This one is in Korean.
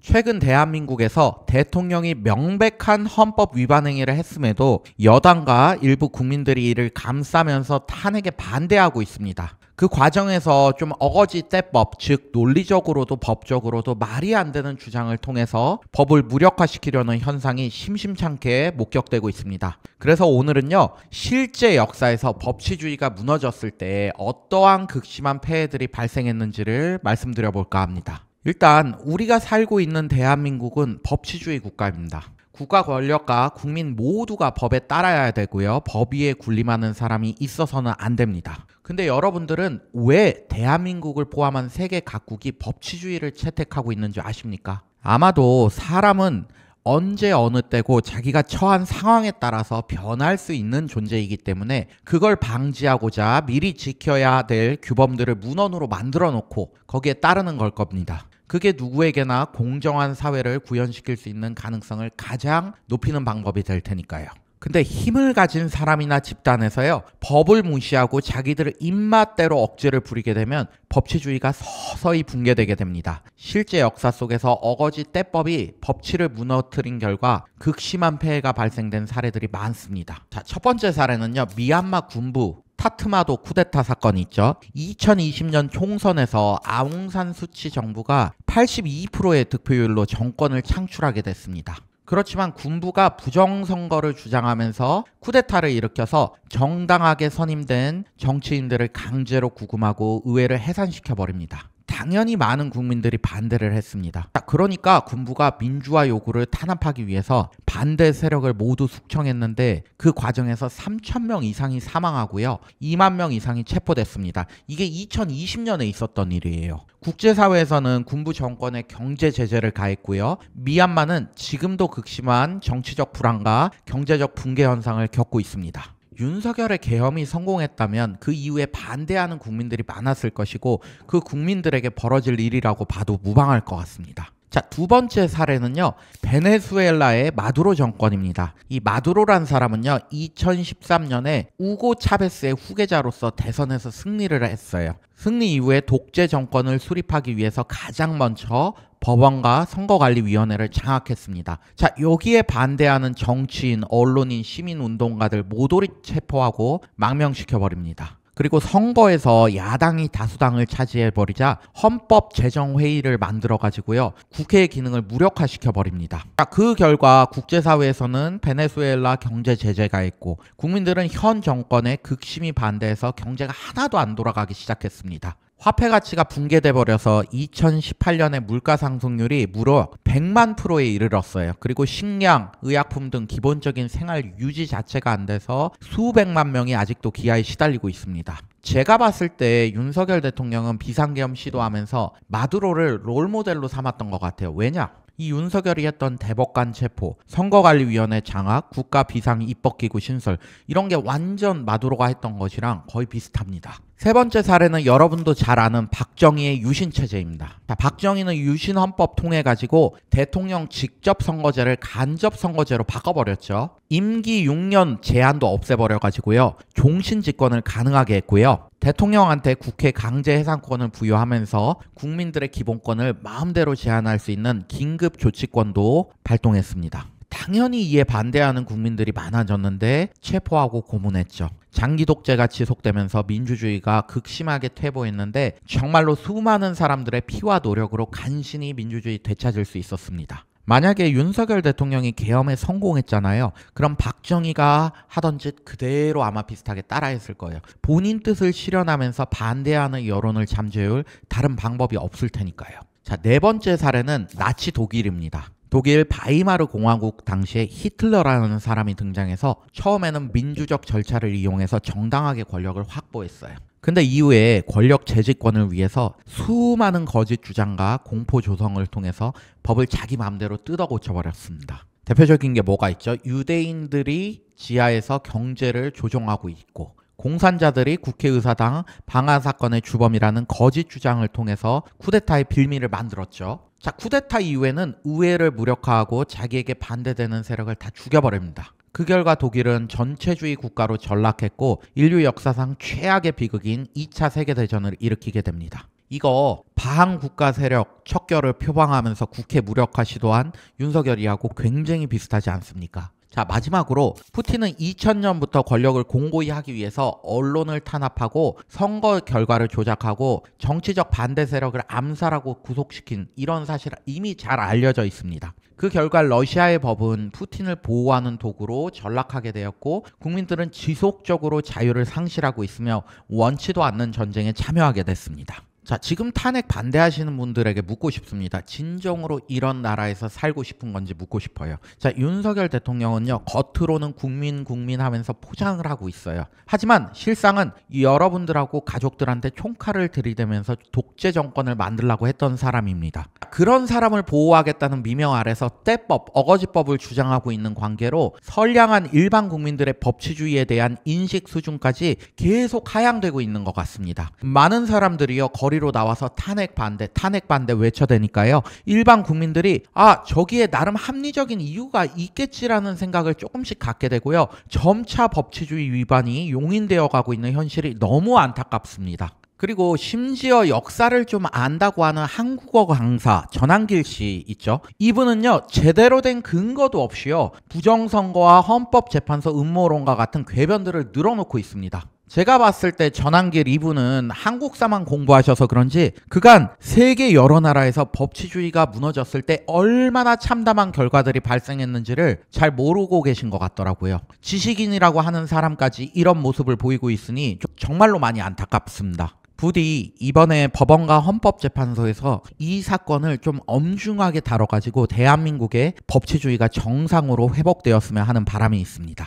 최근 대한민국에서 대통령이 명백한 헌법 위반 행위를 했음에도 여당과 일부 국민들이 이를 감싸면서 탄핵에 반대하고 있습니다. 그 과정에서 좀 어거지 떼법, 즉 논리적으로도 법적으로도 말이 안 되는 주장을 통해서 법을 무력화시키려는 현상이 심심찮게 목격되고 있습니다. 그래서 오늘은요, 실제 역사에서 법치주의가 무너졌을 때 어떠한 극심한 폐해들이 발생했는지를 말씀드려 볼까 합니다. 일단 우리가 살고 있는 대한민국은 법치주의 국가입니다. 국가 권력과 국민 모두가 법에 따라야 되고요. 법 위에 군림하는 사람이 있어서는 안 됩니다. 근데 여러분들은 왜 대한민국을 포함한 세계 각국이 법치주의를 채택하고 있는지 아십니까? 아마도 사람은 언제 어느 때고 자기가 처한 상황에 따라서 변할 수 있는 존재이기 때문에 그걸 방지하고자 미리 지켜야 될 규범들을 문헌으로 만들어 놓고 거기에 따르는 걸 겁니다. 그게 누구에게나 공정한 사회를 구현시킬 수 있는 가능성을 가장 높이는 방법이 될 테니까요. 근데 힘을 가진 사람이나 집단에서요, 법을 무시하고 자기들의 입맛대로 억지를 부리게 되면 법치주의가 서서히 붕괴되게 됩니다. 실제 역사 속에서 어거지 떼법이 법치를 무너뜨린 결과 극심한 폐해가 발생된 사례들이 많습니다. 자, 첫 번째 사례는요, 미얀마 군부 타트마도 쿠데타 사건이 있죠. 2020년 총선에서 아웅산 수치 정부가 82%의 득표율로 정권을 창출하게 됐습니다. 그렇지만 군부가 부정선거를 주장하면서 쿠데타를 일으켜서 정당하게 선임된 정치인들을 강제로 구금하고 의회를 해산시켜버립니다. 당연히 많은 국민들이 반대를 했습니다. 그러니까 군부가 민주화 요구를 탄압하기 위해서 반대 세력을 모두 숙청했는데 그 과정에서 3,000명 이상이 사망하고요. 2만 명 이상이 체포됐습니다. 이게 2020년에 있었던 일이에요. 국제사회에서는 군부 정권에 경제 제재를 가했고요. 미얀마는 지금도 극심한 정치적 불안과 경제적 붕괴 현상을 겪고 있습니다. 윤석열의 계엄이 성공했다면 그 이후에 반대하는 국민들이 많았을 것이고 그 국민들에게 벌어질 일이라고 봐도 무방할 것 같습니다. 자, 두 번째 사례는요, 베네수엘라의 마두로 정권입니다. 이 마두로란 사람은요, 2013년에 우고 차베스의 후계자로서 대선에서 승리를 했어요. 승리 이후에 독재 정권을 수립하기 위해서 가장 먼저 법원과 선거관리위원회를 장악했습니다. 자, 여기에 반대하는 정치인, 언론인, 시민운동가들 모조리 체포하고 망명시켜버립니다. 그리고 선거에서 야당이 다수당을 차지해버리자 헌법제정회의를 만들어가지고요, 국회의 기능을 무력화시켜버립니다. 그 결과 국제사회에서는 베네수엘라 경제 제재가 있고 국민들은 현 정권에 극심히 반대해서 경제가 하나도 안 돌아가기 시작했습니다. 화폐 가치가 붕괴돼 버려서 2018년에 물가 상승률이 무려 100만 %에 이르렀어요. 그리고 식량, 의약품 등 기본적인 생활 유지 자체가 안 돼서 수백만 명이 아직도 기아에 시달리고 있습니다. 제가 봤을 때 윤석열 대통령은 비상계엄 시도하면서 마두로를 롤모델로 삼았던 것 같아요. 왜냐? 이 윤석열이 했던 대법관 체포, 선거관리위원회 장악, 국가비상입법기구 신설, 이런 게 완전 마두로가 했던 것이랑 거의 비슷합니다. 세 번째 사례는 여러분도 잘 아는 박정희의 유신체제입니다. 자, 박정희는 유신헌법 통해 가지고 대통령 직접 선거제를 간접 선거제로 바꿔버렸죠. 임기 6년 제한도 없애버려 가지고요, 종신 집권을 가능하게 했고요. 대통령한테 국회 강제 해산권을 부여하면서 국민들의 기본권을 마음대로 제한할 수 있는 긴급 조치권도 발동했습니다. 당연히 이에 반대하는 국민들이 많아졌는데 체포하고 고문했죠. 장기 독재가 지속되면서 민주주의가 극심하게 퇴보했는데 정말로 수많은 사람들의 피와 노력으로 간신히 민주주의 되찾을 수 있었습니다. 만약에 윤석열 대통령이 계엄에 성공했잖아요. 그럼 박정희가 하던 짓 그대로 아마 비슷하게 따라했을 거예요. 본인 뜻을 실현하면서 반대하는 여론을 잠재울 다른 방법이 없을 테니까요. 자, 네 번째 사례는 나치 독일입니다. 독일 바이마르 공화국 당시에 히틀러라는 사람이 등장해서 처음에는 민주적 절차를 이용해서 정당하게 권력을 확보했어요. 근데 이후에 권력 재집권을 위해서 수많은 거짓 주장과 공포 조성을 통해서 법을 자기 마음대로 뜯어 고쳐버렸습니다. 대표적인 게 뭐가 있죠? 유대인들이 지하에서 경제를 조종하고 있고, 공산자들이 국회의사당 방한 사건의 주범이라는 거짓 주장을 통해서 쿠데타의 빌미를 만들었죠. 자, 쿠데타 이후에는 의회를 무력화하고 자기에게 반대되는 세력을 다 죽여버립니다. 그 결과 독일은 전체주의 국가로 전락했고 인류 역사상 최악의 비극인 2차 세계대전을 일으키게 됩니다. 이거 바한 국가 세력 척결을 표방하면서 국회 무력화 시도한 윤석열이하고 굉장히 비슷하지 않습니까? 자, 마지막으로 푸틴은 2000년부터 권력을 공고히 하기 위해서 언론을 탄압하고 선거 결과를 조작하고 정치적 반대 세력을 암살하고 구속시킨 이런 사실은 이미 잘 알려져 있습니다. 그 결과 러시아의 법은 푸틴을 보호하는 도구로 전락하게 되었고 국민들은 지속적으로 자유를 상실하고 있으며 원치도 않는 전쟁에 참여하게 됐습니다. 자, 지금 탄핵 반대하시는 분들에게 묻고 싶습니다. 진정으로 이런 나라에서 살고 싶은 건지 묻고 싶어요. 자, 윤석열 대통령은요, 겉으로는 국민 하면서 포장을 하고 있어요. 하지만 실상은 여러분들하고 가족들한테 총칼을 들이대면서 독재 정권을 만들려고 했던 사람입니다. 그런 사람을 보호하겠다는 미명 아래서 떼법, 어거지법을 주장하고 있는 관계로 선량한 일반 국민들의 법치주의에 대한 인식 수준까지 계속 하향되고 있는 것 같습니다. 많은 사람들이요, 거리로 나와서 탄핵 반대 외쳐대니까요. 일반 국민들이 저기에 나름 합리적인 이유가 있겠지라는 생각을 조금씩 갖게 되고요. 점차 법치주의 위반이 용인되어 가고 있는 현실이 너무 안타깝습니다. 그리고 심지어 역사를 좀 안다고 하는 한국어 강사 전한길 씨 있죠. 이분은요, 제대로 된 근거도 없이요, 부정선거와 헌법재판소 음모론과 같은 궤변들을 늘어놓고 있습니다. 제가 봤을 때 전한길 이분은 한국사만 공부하셔서 그런지 그간 세계 여러 나라에서 법치주의가 무너졌을 때 얼마나 참담한 결과들이 발생했는지를 잘 모르고 계신 것 같더라고요. 지식인이라고 하는 사람까지 이런 모습을 보이고 있으니 정말로 많이 안타깝습니다. 부디 이번에 법원과 헌법재판소에서 이 사건을 좀 엄중하게 다뤄가지고 대한민국의 법치주의가 정상으로 회복되었으면 하는 바람이 있습니다.